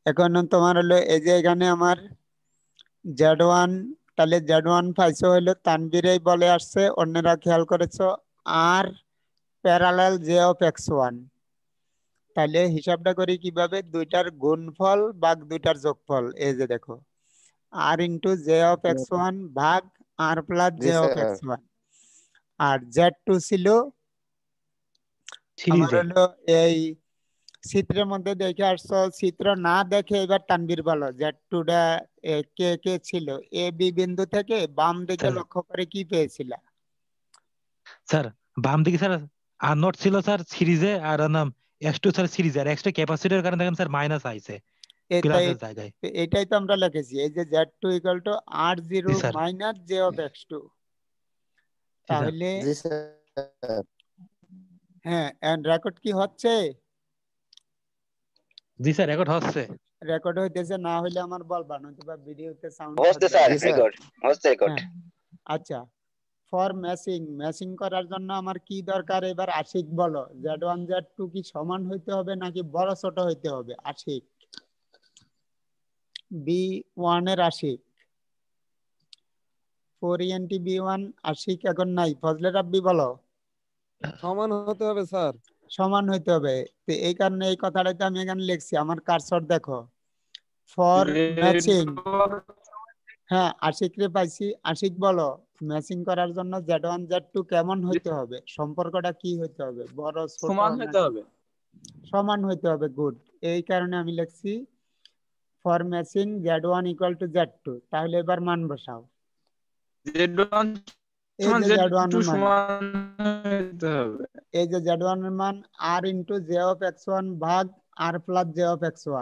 এখন তোমার হলো এই যে এখানে আমার Z1, তাহলে Z1 পাইছো হলো তানভীরেই বলে আসছে, অন্যরা খেয়াল করেছো আর প্যারালাল J(x1), তাহলে হিসাবটা করি কিভাবে, দুইটার গুণফল ভাগ দুইটার যোগফল, এই যে দেখো আর ইন্টু J(x1) ভাগ আর প্লাস জি স্যার। J(x1), আর Z2 ছিল আমার সিরিজে হলো এই চিত্রের মধ্যে দেখে আসছো, চিত্র না দেখে এবার তানভীর বলো Z2টা কে কে ছিল, এ বি বিন্দু থেকে বাম দিকে স্যার। লক্ষ্য করে কি পেয়েছিলা? স্যার বাম দিকে স্যার আর নট ছিল স্যার সিরিজে, আর নাম S2 স্যার সিরিজে, আর এক্সট্রা ক্যাপাসিটরের কারণে দেখেন স্যার মাইনাস আইছে এটাই প্লাসের জায়গায়। এটাই তো আমরা লিখেছি, এই যে Z2 equal to R0 G sir. Minus J(x2), G sir. তাহলে জি স্যার। হ্যাঁ রেকর্ড কি হচ্ছে? জি স্যার রেকর্ড হচ্ছে। রেকর্ড হইতেছে, না হইলে আমার বলবা, নয়তো বা ভিডিওতে সাউন্ড হচ্ছে থাকবে স্যার, না। জি স্যার। রেকর্ড হচ্ছে, রেকর্ড। হ্যাঁ আচ্ছা, ফর ম্যাচিং, ম্যাচিং করার জন্য আমার কি দরকার, এবার আশিক বলো Z1 Z2 কি সমান হইতে হবে নাকি বড় ছোট হইতে হবে? আশিক B1 এর আশিক, 4ENT B1 আশিক এখন নাই, ফজলে রাব্বি বলো। সমান হতে হবে স্যার। সমান হইতে হবে, তো এই কারণে এই কথাটাই তো আমি এখানে লিখছি, আমার কারসর দেখো ফর ম্যাচিং। হ্যাঁ আশিক রে পাইছি, আশিক বলো ম্যাচিং করার জন্য Z1 Z2 কেমন হইতে হবে, সম্পর্কটা কি হইতে হবে, বড় ছোট সমান হতে নাকি হবে। সমান হইতে হবে? গুড, এই কারণে আমি লিখছি for matching Z1 equal to Z2, তাহলে এবার মান বসাও, Z1 এই সমান যে Z1 Z2 এর মান, সমান হতে হবে। এই যে Z1 এর মান R ইন্টু J(x1) ভাগ R প্লাস J(x1),